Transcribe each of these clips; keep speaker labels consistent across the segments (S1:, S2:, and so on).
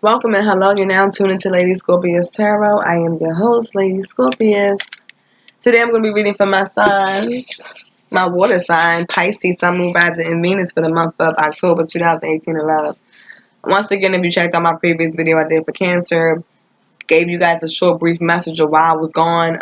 S1: Welcome and hello. You're now tuned into Lady Scorpius Tarot. I am your host, Lady Scorpius. Today I'm going to be reading for my signs, my water sign, Pisces, Sun, Moon, Rising, and Venus for the month of October 2018 in love. Once again, if you checked out my previous video I did for Cancer, gave you guys a short, brief message of why I was gone.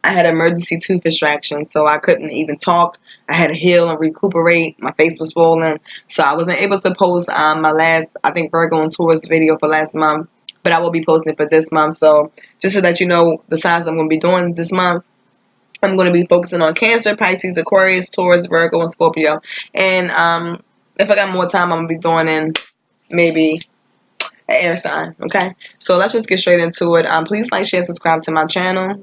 S1: I had emergency tooth extraction, so I couldn't even talk. I had to heal and recuperate. My face was swollen, so I wasn't able to post my last, I think, Virgo and Taurus video for last month, but I will be posting it for this month. So just to let you know the signs I'm going to be doing this month, I'm going to be focusing on Cancer, Pisces, Aquarius, Taurus, Virgo, and Scorpio. And if I got more time, I'm going to be doing in maybe an air sign. Okay, so let's just get straight into it. Please like, share, subscribe to my channel.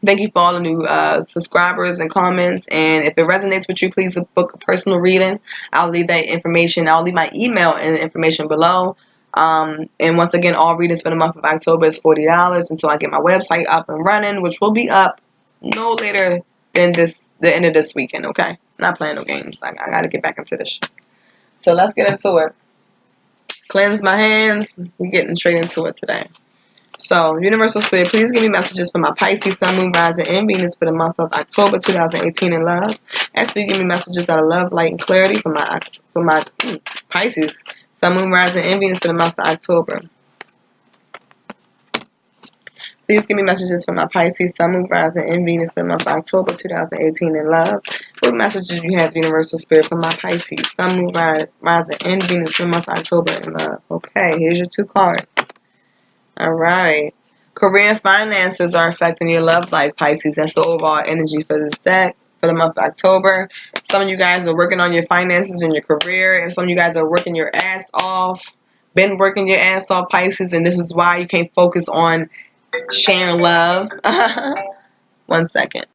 S1: Thank you for all the new subscribers and comments. And if it resonates with you, please book a personal reading. I'll leave that information. I'll leave my email and information below. And once again, all readings for the month of October is $40 until I get my website up and running, which will be up no later than the end of this weekend. Okay, not playing no games. I got to get back into this. So let's get into it. Cleanse my hands. We're getting straight into it today. So, Universal Spirit, please give me messages for my Pisces, Sun, Moon, Rising, and Venus for the month of October 2018 in love. Actually, give me messages out of love, light, and clarity for my Pisces, Sun, Moon, Rising, and Venus for the month of October. Please give me messages for my Pisces, Sun, Moon, Rising, and Venus for the month of October 2018 in love. What messages you have, Universal Spirit, for my Pisces, Sun, Moon, Rising, and Venus for the month of October in love? Okay, here's your two cards. All right. Career and finances are affecting your love life, Pisces. That's the overall energy for this deck for the month of October. Some of you guys are working on your finances and your career, and some of you guys are working your ass off, been working your ass off, Pisces, and this is why you can't focus on sharing love. 1 second.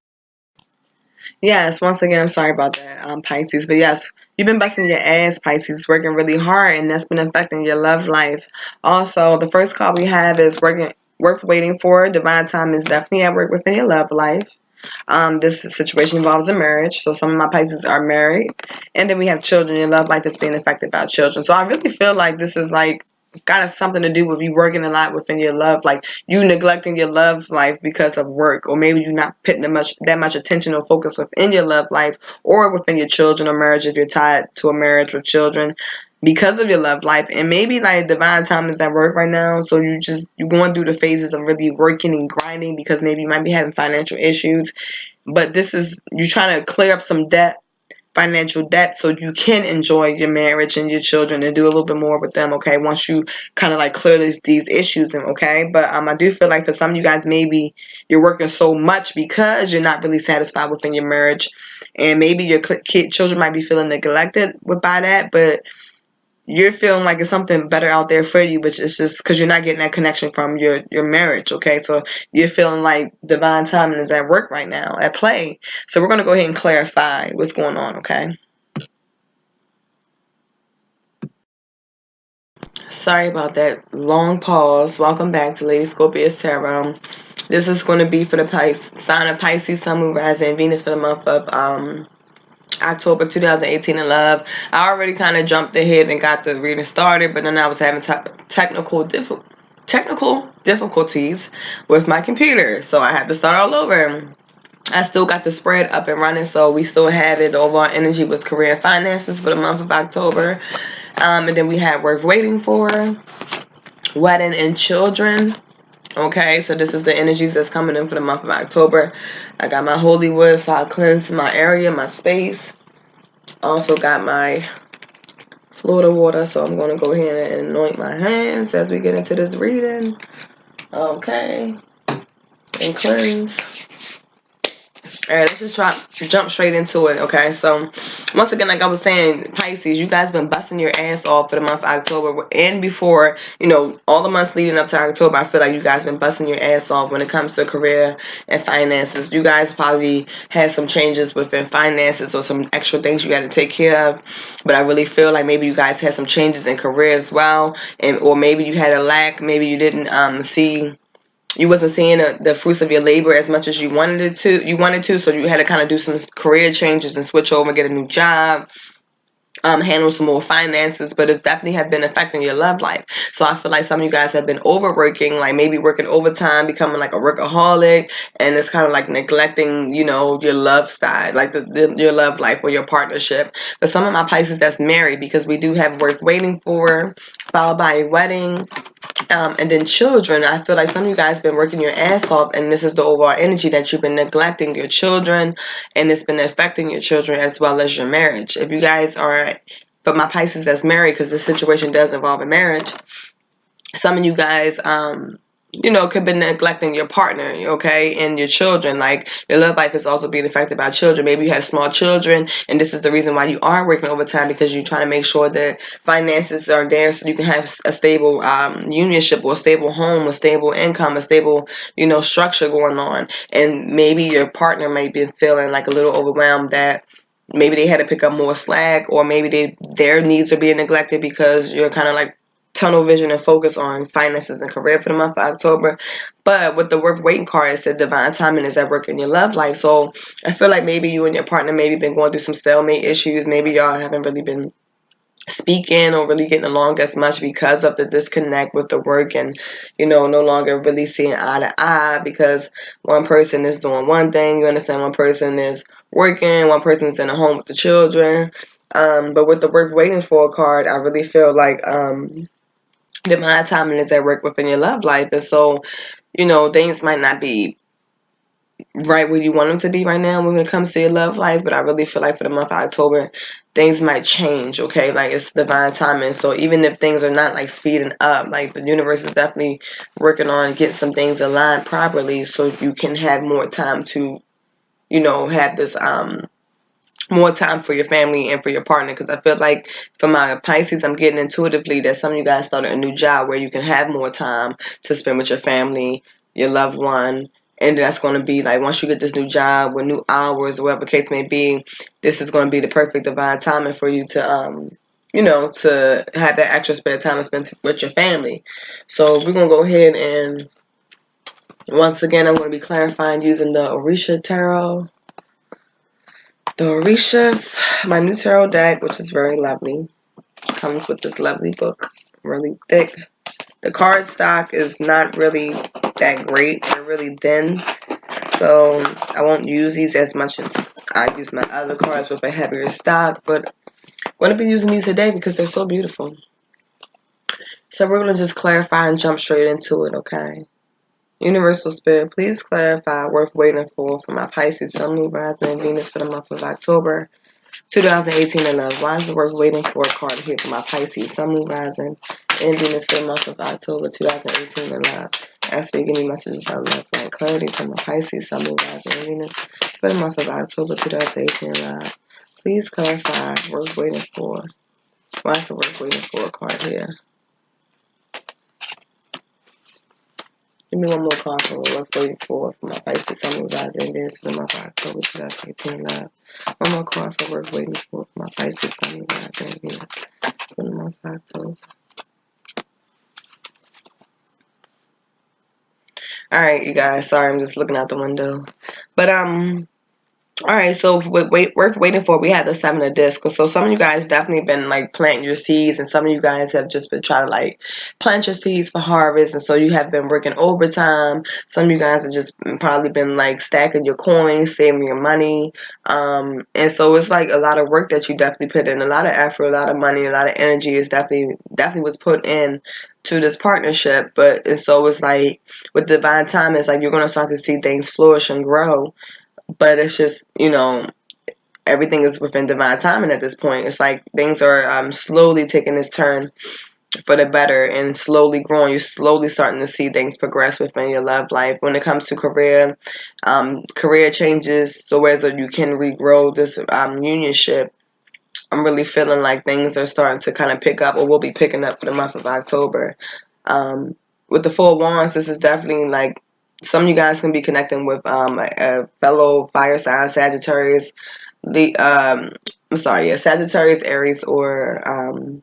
S1: Yes, once again, I'm sorry about that, Pisces. But yes, you've been busting your ass, Pisces, working really hard, and that's been affecting your love life. Also, the first card we have is worth waiting for. Divine time is definitely at work within your love life. This situation involves a marriage, so some of my Pisces are married. And then we have children. Your love life is being affected by children. So I really feel like this is like got something to do with you working a lot within your love, like you neglecting your love life because of work, or maybe you're not putting that much attention or focus within your love life or within your children or marriage if you're tied to a marriage with children because of your love life. And maybe like divine time is at work right now, so you're going through the phases of really working and grinding because maybe you might be having financial issues, but this is you trying to clear up some financial debt so you can enjoy your marriage and your children and do a little bit more with them, okay, once you kind of like clear these issues, okay. But I do feel like for some of you guys, maybe you're working so much because you're not really satisfied within your marriage, and maybe your children might be feeling neglected by that, but you're feeling like it's something better out there for you, which is just because you're not getting that connection from your marriage, okay? So you're feeling like divine timing is at work right now, at play. So we're going to go ahead and clarify what's going on, okay? Sorry about that long pause. Welcome back to LadyScorpius Tarot. This is going to be for the sign of Pisces, Sun, Moon, Rising, and Venus for the month of October 2018 in love. I already kind of jumped ahead and got the reading started, but then I was having technical difficulties with my computer, so I had to start all over. I still got the spread up and running, so we still have it. The overall energy was career and finances for the month of October. And then we had worth waiting for, wedding, and children. Okay, so this is the energies that's coming in for the month of October. I got my holy wood, so I cleansed my area, my space. Also got my Florida water, so I'm going to go ahead and anoint my hands as we get into this reading. Okay, and cleanse. Alright, let's just jump straight into it, okay? So, once again, like I was saying, Pisces, you guys been busting your ass off for the month of October and before, you know, all the months leading up to October. I feel like you guys been busting your ass off when it comes to career and finances. You guys probably had some changes within finances or some extra things you got to take care of, but I really feel like maybe you guys had some changes in career as well, or maybe you had a lack, maybe you didn't you wasn't seeing the fruits of your labor as much as you wanted to, so you had to kind of do some career changes and switch over, get a new job, handle some more finances, but it's definitely have been affecting your love life. So I feel like some of you guys have been overworking, like maybe working overtime, becoming like a workaholic, and it's kind of like neglecting, you know, your love side, like your love life or your partnership. But some of my Pisces that's married, because we do have worth waiting for, followed by a wedding, and then children. I feel like some of you guys been working your ass off, and this is the overall energy that you've been neglecting your children, and it's been affecting your children as well as your marriage. If you guys are, but my Pisces that's married, because the situation does involve a marriage, some of you guys, you know, could be neglecting your partner, okay, and your children. Like, your love life is also being affected by children. Maybe you have small children, and this is the reason why you are working overtime, because you're trying to make sure that finances are there so you can have a stable unionship, or a stable home, a stable income, a stable, you know, structure going on. And maybe your partner may be feeling like a little overwhelmed that maybe they had to pick up more slack, or maybe their needs are being neglected because you're kind of like tunnel vision and focus on finances and career for the month of October. But with the worth waiting card, it said divine timing is at work in your love life. So I feel like maybe you and your partner maybe been going through some stalemate issues. Maybe y'all haven't really been speaking or really getting along as much because of the disconnect with the work, and, you know, no longer really seeing eye to eye, because one person is doing one thing, you understand, one person is working, one person's in a home with the children. But with the worth waiting for card, I really feel like divine timing is at work within your love life. And so, you know, things might not be right where you want them to be right now when it comes to your love life, but I really feel like for the month of October, things might change, okay? Like, it's divine timing. So even if things are not like speeding up, like, the universe is definitely working on getting some things aligned properly so you can have more time to, you know, have this more time for your family and for your partner. Because I feel like for my Pisces, I'm getting intuitively that some of you guys started a new job where you can have more time to spend with your family, your loved one. And that's going to be like, once you get this new job with new hours, or whatever the case may be, this is going to be the perfect divine timing for you to, you know, to have that extra spare time to spend with your family. So we're going to go ahead and, once again, I'm going to be clarifying using the Orisha Tarot. The Orishas, my new tarot deck, which is very lovely, comes with this lovely book, really thick. The card stock is not really that great. They're really thin, so I won't use these as much as I use my other cards with a heavier stock, but I'm going to be using these today because they're so beautiful. So we're going to just clarify and jump straight into it, okay? Universal Spirit, please clarify worth waiting for my Pisces, Sun, Moon, Rising, and Venus for the month of October 2018 in love. Why is it worth waiting for a card here for my Pisces, Sun, Moon, Rising, and Venus for the month of October 2018 in love? Ask for you give me messages of love and clarity for my Pisces, Sun, Moon, Rising, and Venus for the month of October 2018 in love. Please clarify worth waiting for. Why is it worth waiting for a card here? Give me one more card for worth waiting for my Pisces, Sun, Moon, Rising, and Venus for the month of October 2018 love. One more card for worth waiting for my Pisces, Sun, Moon, Rising, and Venus for the month of October. Alright, you guys. Sorry, I'm just looking out the window. But, alright, so worth waiting for, we had the Seven of Discs. So some of you guys definitely been like planting your seeds, and some of you guys have just been trying to like plant your seeds for harvest, and so you have been working overtime. Some of you guys have just probably been like stacking your coins, saving your money, and so it's like a lot of work that you definitely put in, a lot of effort, a lot of money, a lot of energy is definitely was put in to this partnership. But and so it's like with divine time, it's like you're gonna start to see things flourish and grow. But it's just, you know, everything is within divine timing at this point. It's like things are slowly taking this turn for the better and slowly growing. You're slowly starting to see things progress within your love life. When it comes to career, career changes, so whereas you can regrow this unionship, I'm really feeling like things are starting to kind of pick up, or will be picking up for the month of October. With the Four Wands, this is definitely like some of you guys can be connecting with a fellow fire sign, Sagittarius, Sagittarius, Aries, or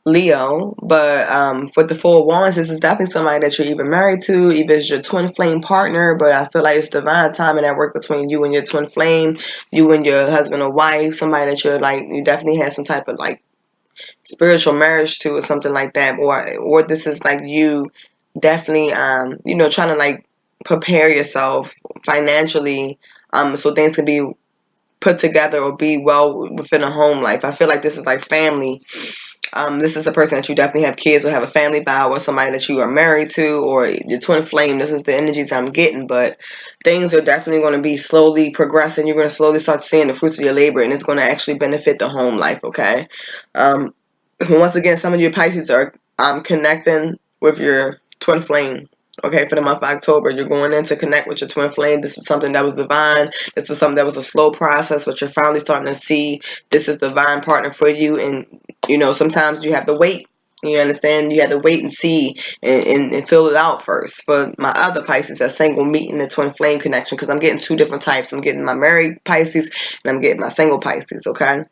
S1: Leo, but with the Four of Wands, this is definitely somebody that you're either married to, either it's your twin flame partner, but I feel like it's divine timing at work between you and your twin flame, you and your husband or wife, somebody that you're like, you definitely have some type of like spiritual marriage to or something like that, or this is like you definitely you know, trying to like prepare yourself financially so things can be put together or be well within a home life. I feel like this is like family. This is a person that you definitely have kids or have a family by, or somebody that you are married to, or your twin flame. This is the energies I'm getting, but things are definitely going to be slowly progressing. You're going to slowly start seeing the fruits of your labor, and it's going to actually benefit the home life, okay? Once again, some of your Pisces are connecting with your twin flame. Okay, for the month of October, you're going in to connect with your twin flame. This was something that was divine. This was something that was a slow process, but you're finally starting to see this is divine partner for you. And, you know, sometimes you have to wait. You understand? You have to wait and see and fill it out first. For my other Pisces, that single meeting the twin flame connection, because I'm getting two different types. I'm getting my married Pisces and I'm getting my single Pisces, okay?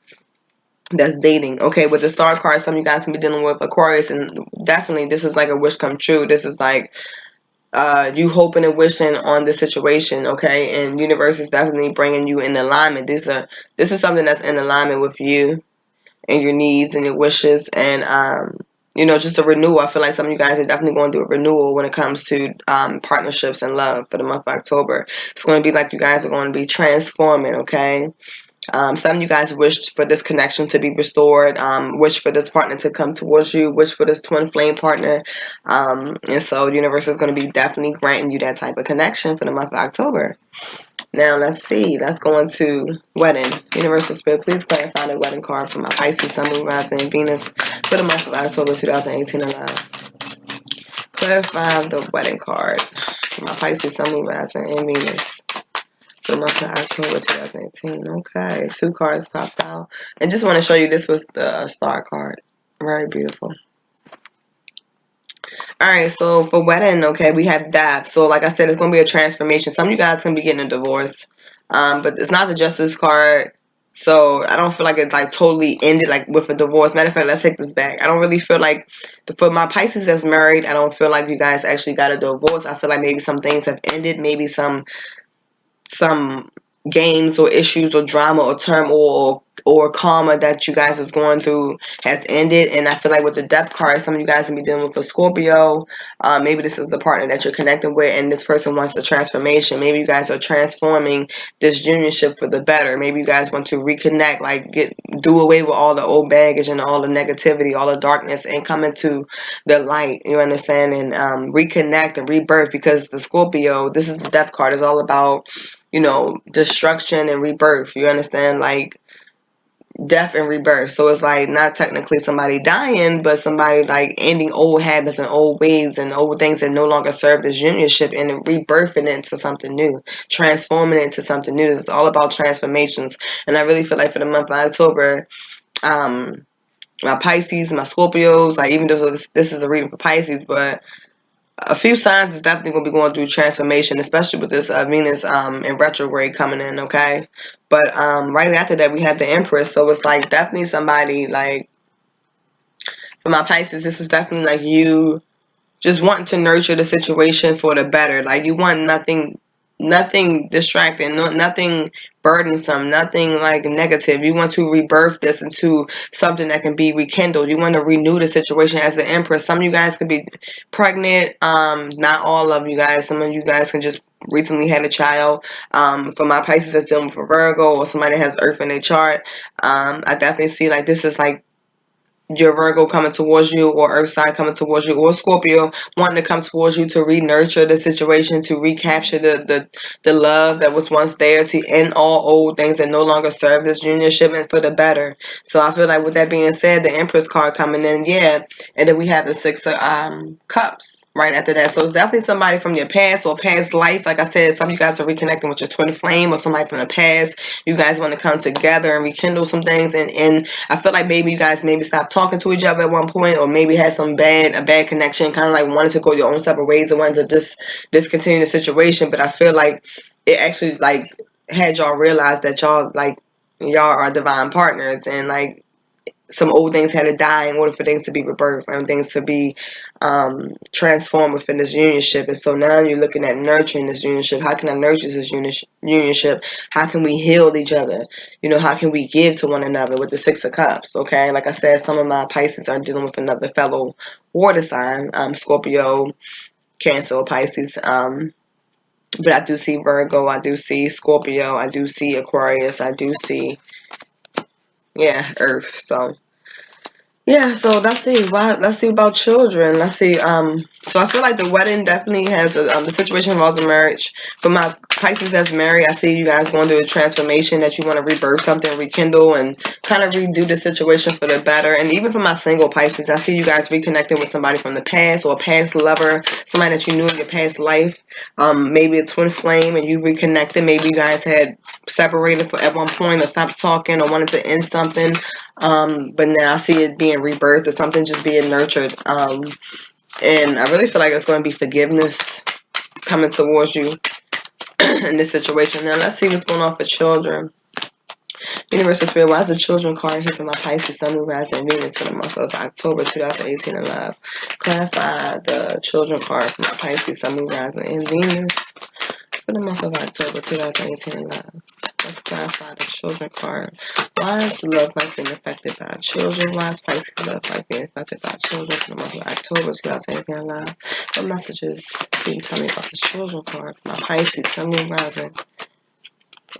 S1: That's dating. Okay, with the star card, some of you guys can be dealing with Aquarius, and definitely this is like a wish come true. This is like you hoping and wishing on the situation, okay? And universe is definitely bringing you in alignment. This is something that's in alignment with you and your needs and your wishes, and you know, just a renewal. I feel like some of you guys are definitely going to do a renewal when it comes to partnerships and love for the month of October. It's going to be like you guys are going to be transforming, okay? Some of you guys wished for this connection to be restored, wish for this partner to come towards you, wish for this twin flame partner. And so the universe is going to be definitely granting you that type of connection for the month of October. Now, let's see. Let's go into wedding. Universal Spirit, please clarify the wedding card for my Pisces, Sun, Moon, Rising, and Venus for the month of October 2018 and love. Clarify the wedding card for my Pisces, Sun, Moon, Rising, and Venus for the month of October 2018. Okay, two cards popped out. And just want to show you, this was the star card. Very beautiful. Alright, so for wedding, okay, we have death. So like I said, it's going to be a transformation. Some of you guys can be getting a divorce. But it's not the justice card. So I don't feel like it's like totally ended like with a divorce. Matter of fact, let's take this back. I don't really feel like, for my Pisces that's married, I don't feel like you guys actually got a divorce. I feel like maybe some things have ended. Maybe some games or issues or drama or turmoil or karma that you guys was going through has ended. And I feel like with the death card, some of you guys can be dealing with a Scorpio. Maybe this is the partner that you're connecting with, and this person wants a transformation. Maybe you guys are transforming this unionship for the better. Maybe you guys want to reconnect, like do away with all the old baggage and all the negativity, all the darkness, and come into the light. You understand? And reconnect and rebirth, because the Scorpio, this is the death card, is all about, you know, destruction and rebirth. You understand? Like death and rebirth. So it's like not technically somebody dying, but somebody like ending old habits and old ways and old things that no longer serve this unionship, and rebirthing it into something new, transforming it into something new. It's all about transformations. And I really feel like for the month of October, my Pisces, my Scorpios, like, even though this is a reading for Pisces, but a few signs is definitely going to be going through transformation, especially with this Venus in retrograde coming in, okay? But right after that, we had the Empress, so it's like definitely somebody, like, for my Pisces, this is definitely like you just wanting to nurture the situation for the better. Like, you want nothing distracting, nothing burdensome, nothing like negative. You want to rebirth this into something that can be rekindled. You want to renew the situation as the Empress. Some of you guys could be pregnant. Not all of you guys. Some of you guys can just recently had a child. For my Pisces that's dealing with a Virgo, or somebody that has Earth in their chart, I definitely see like this is like your Virgo coming towards you, or Earth sign coming towards you, or Scorpio wanting to come towards you to re-nurture the situation, to recapture the love that was once there, to end all old things that no longer serve this unionship, and for the better. So I feel like with that being said, the Empress card coming in, yeah, and then we have the Six of Cups right after that. So it's definitely somebody from your past or past life. Like I said, some of you guys are reconnecting with your twin flame or somebody from the past. You guys want to come together and rekindle some things, and I feel like maybe you guys maybe stopped talking to each other at one point, or maybe had a bad connection, kind of like wanted to go your own separate ways and wanted to just discontinue the situation. But I feel like it actually like had y'all realize that y'all are divine partners, and like some old things had to die in order for things to be rebirthed and things to be transformed within this unionship. And so now you're looking at nurturing this unionship. How can I nurture this unionship? How can we heal each other? You know, how can we give to one another with the Six of Cups? Okay, like I said, some of my Pisces are dealing with another fellow water sign, Scorpio, Cancer, or Pisces. But I do see Virgo, I do see Scorpio, I do see Aquarius, I do see, yeah, Earth. So yeah, so let's see. Let's see about children. Let's see. So I feel like the wedding definitely has the situation involves a marriage. For my Pisces that's married, I see you guys going through a transformation that you want to rebirth something, rekindle, and kind of redo the situation for the better. And even for my single Pisces, I see you guys reconnecting with somebody from the past or a past lover, somebody that you knew in your past life. Maybe a twin flame, and you reconnected. Maybe you guys had separated at one point or stopped talking or wanted to end something. But now I see it being rebirthed or something just being nurtured. And I really feel like it's going to be forgiveness coming towards you in this situation. Now let's see what's going on for children. Universal Spirit, why is the children card here for my Pisces, Sun, Moon, Rising, and Venus for the month of October 2018 in love? Clarify the children card for my Pisces, Sun, Moon, Rising, and Venus for the month of October 2018 in love. Let's clarify the children card. Why is the love life being affected by children? Why is Pisces love life being affected by children for the month of October 2018 in love? What messages can you tell me about the children card for my Pisces, Sun, Moon, Rising,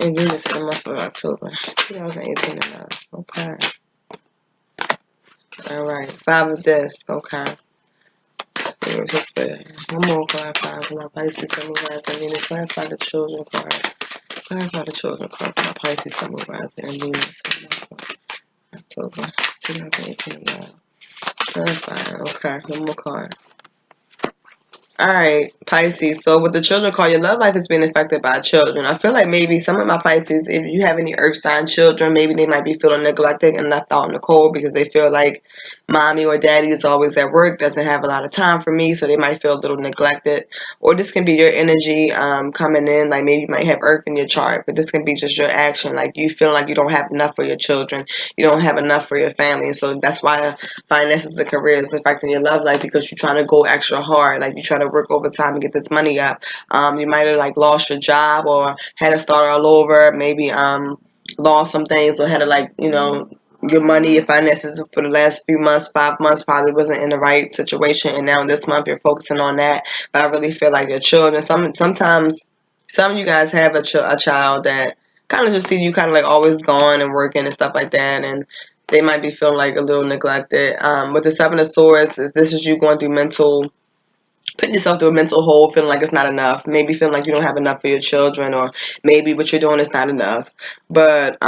S1: and Venus for the month of October 2018 in love? Okay. Alright. 5 of discs. Okay. One more clarify for my Pisces, Sun, Moon, Rising, Venus. Clarify the children card. Clarify the children card for my Pisces, Sun, Moon, Rising, and Venus for the month of October 2018 love. Clarify. Okay. One more card. Alright, Pisces. So with the children card, your love life is being affected by children. I feel like maybe some of my Pisces, if you have any earth sign children, maybe they might be feeling neglected and left out in the cold because they feel like mommy or daddy is always at work, doesn't have a lot of time for me, so they might feel a little neglected. Or this can be your energy coming in, like maybe you might have earth in your chart, but this can be just your action, like you feel like you don't have enough for your children, you don't have enough for your family. So that's why finances and career is affecting your love life, because you're trying to go extra hard, like you're trying to work overtime to get this money up. You might have like lost your job or had to start all over, maybe lost some things or had to like, you know, your money, your finances for the last few months, 5 months, probably wasn't in the right situation, and now this month you're focusing on that. But I really feel like your children, sometimes some of you guys have a child that kind of just see you kind of like always gone and working and stuff like that, and they might be feeling like a little neglected. With the Seven of Swords, this is you going through putting yourself through a mental hole, feeling like it's not enough, maybe feeling like you don't have enough for your children, or maybe what you're doing is not enough. But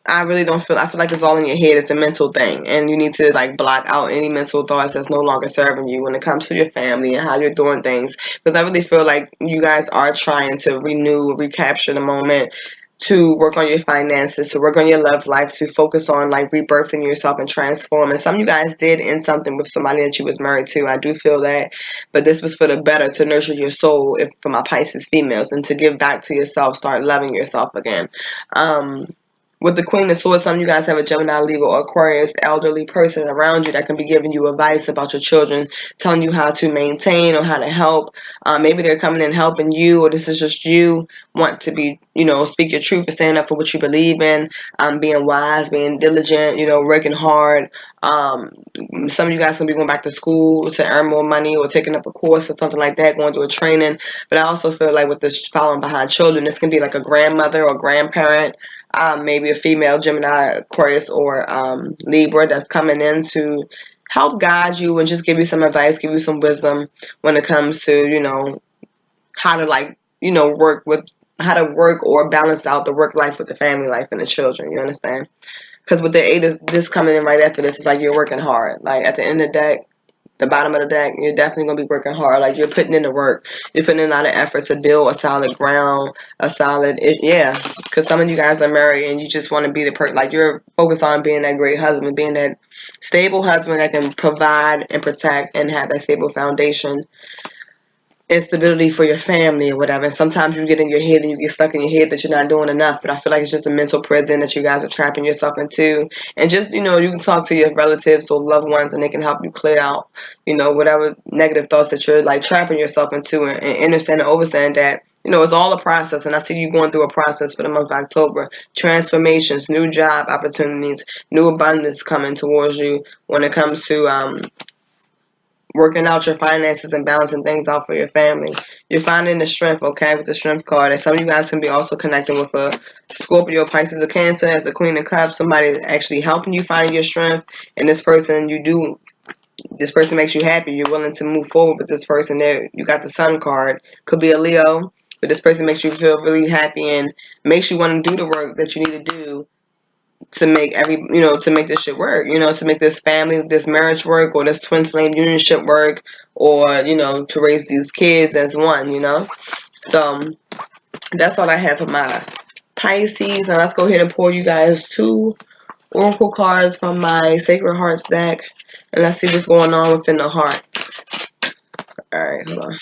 S1: I really don't feel, I feel like it's all in your head. It's a mental thing, and you need to like block out any mental thoughts that's no longer serving you when it comes to your family and how you're doing things, because I really feel like you guys are trying to recapture the moment, to work on your finances, to work on your love life, to focus on like rebirthing yourself and transforming. Some of you guys did end something with somebody that you was married to. I do feel that, but this was for the better, to nurture your soul, if for my Pisces females, and to give back to yourself, start loving yourself again. With the Queen of Swords, some of you guys have a Gemini, Libra, or Aquarius elderly person around you that can be giving you advice about your children, telling you how to maintain or how to help. Maybe they're coming in helping you, or this is just you want to be, you know, speak your truth and stand up for what you believe in, being wise, being diligent, you know, working hard. Some of you guys can be going back to school to earn more money, or taking up a course or something like that, going through a training. But I also feel like with this following behind children, this can be like a grandmother or grandparent, maybe a female Gemini, Aquarius, or Libra that's coming in to help guide you and just give you some advice, give you some wisdom when it comes to, you know, how to like, you know, how to work or balance out the work life with the family life and the children. You understand? Because with the 8 of this coming in right after this, it's like you're working hard. Like at the end of the deck, the bottom of the deck, you're definitely going to be working hard. Like you're putting in the work. You're putting in a lot of effort to build a solid ground, yeah. Because some of you guys are married and you just want to be the person, like you're focused on being that great husband, being that stable husband that can provide and protect and have that stable foundation. instability for your family or whatever. And sometimes you get in your head and you get stuck in your head that you're not doing enough. But I feel like it's just a mental prison that you guys are trapping yourself into. And just, you know, you can talk to your relatives or loved ones and they can help you clear out, you know, whatever negative thoughts that you're like trapping yourself into, and understand and understand that, you know, it's all a process. And I see you going through a process for the month of October. Transformations, new job opportunities, new abundance coming towards you when it comes to working out your finances and balancing things out for your family. You're finding the strength, okay, with the strength card. And some of you guys can be also connecting with a Scorpio, Pisces, or Cancer as the Queen of Cups. Somebody is actually helping you find your strength. And this person makes you happy. You're willing to move forward with this person. There, you got the Sun card. Could be a Leo, but this person makes you feel really happy and makes you want to do the work that you need to do to make to make this shit work, to make this family, this marriage work, or this twin flame unionship work, or, to raise these kids as one. So that's all I have for my Pisces. Now let's go ahead and pull you guys 2 oracle cards from my Sacred Hearts deck, and let's see what's going on within the heart. All right, hold on.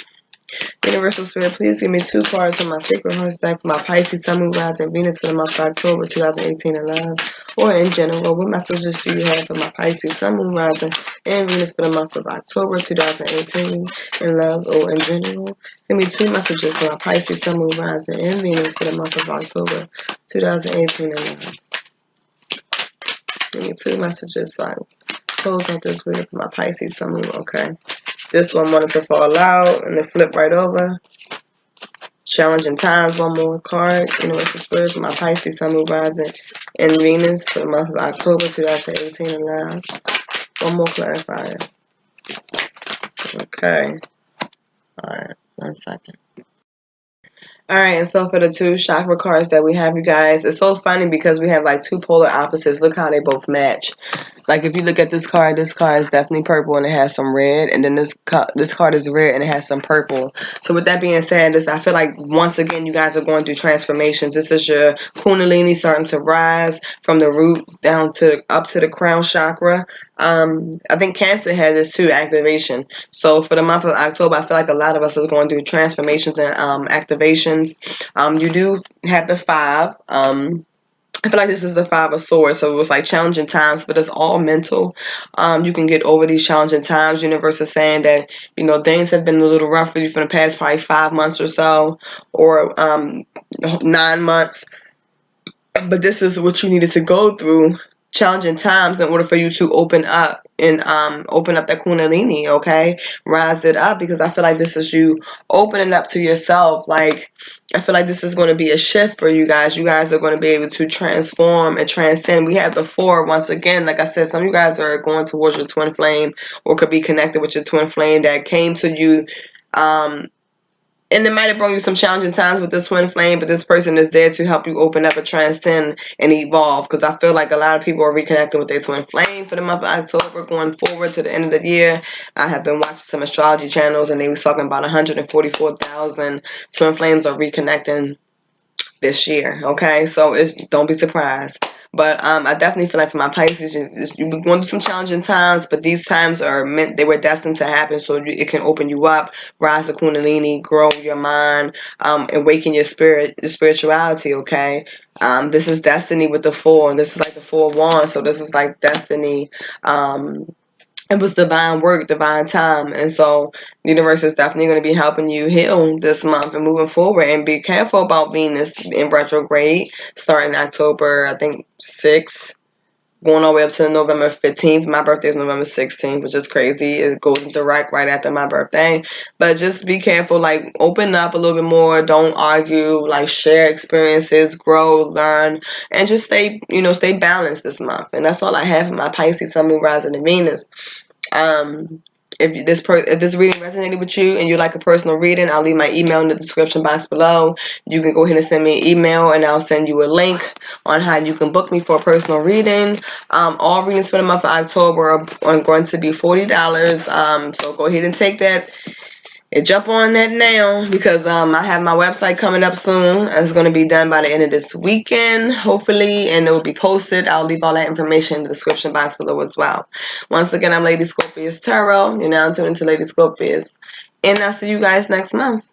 S1: Universal Spirit, please give me 2 cards from my Sacred Hearts deck for my Pisces, Sun, Moon, Rising, Venus for the month of October 2018 in love, or in general. What messages do you have for my Pisces, Sun, Moon, Rising, and Venus for the month of October 2018 in love, or in general? Give me 2 messages for my Pisces, Sun, Moon, Rising, and Venus for the month of October 2018 in love. Give me 2 messages so I close out this video for my Pisces, Sun, Moon. Okay. This one wanted to fall out and then flip right over. Challenging times, 1 more card. Universal Spirit for my Pisces, Sun, Moon, Rising, and Venus for the month of October 2018 in love. 1 more clarifier. Okay. Alright, 1 second. Alright, and so for the 2 chakra cards that we have, you guys, it's so funny because we have like 2 polar opposites. Look how they both match. Like if you look at this card is definitely purple and it has some red, and then this card is red and it has some purple. So with that being said, I feel like once again you guys are going through transformations. This is your Kundalini starting to rise from the root down to up to the crown chakra. I think Cancer had this too, activation. So for the month of October, I feel like a lot of us are going through transformations and activations. You do have the 5. I feel like this is the 5 of Swords, so it was like challenging times, but it's all mental. You can get over these challenging times. Universe is saying that, things have been a little rough for you for the past probably 5 months or so, or 9 months. But this is what you needed to go through, challenging times, in order for you to open up and open up that Kundalini, okay? Rise it up, because I feel like this is you opening up to yourself. Like, I feel like this is going to be a shift for you guys. You guys are going to be able to transform and transcend. We have the 4 once again. Like I said, some of you guys are going towards your twin flame, or could be connected with your twin flame that came to you. And it might have brought you some challenging times with this twin flame, but this person is there to help you open up and transcend and evolve. Because I feel like a lot of people are reconnecting with their twin flame for the month of October, going forward to the end of the year. I have been watching some astrology channels, and they were talking about 144,000 twin flames are reconnecting this year, okay? So don't be surprised. But I definitely feel like for my Pisces, you've been going through some challenging times, but these times they were destined to happen, so it can open you up, rise the Kundalini, grow your mind, awaken your spirituality, okay? This is destiny with the 4, and this is like the 4 of Wands, so this is like destiny. It was divine work, divine time. And so the universe is definitely going to be helping you heal this month and moving forward. And be careful about Venus in retrograde starting October, I think, 6th, going all the way up to November 15th. My birthday is November 16th, which is crazy. It goes direct right after my birthday. But just be careful. Like, open up a little bit more. Don't argue. Like, share experiences, grow, learn, and just stay balanced this month. And that's all I have for my Pisces, Sun, Moon, Rising, and Venus. If this reading resonated with you and you like a personal reading, I'll leave my email in the description box below. You can go ahead and send me an email, and I'll send you a link on how you can book me for a personal reading. All readings for the month of October are going to be $40. So go ahead and take that and jump on that now, because I have my website coming up soon. It's going to be done by the end of this weekend, hopefully, and it will be posted. I'll leave all that information in the description box below as well. Once again, I'm Lady Scorpius Tarot. You're now tuned into Lady Scorpius. And I'll see you guys next month.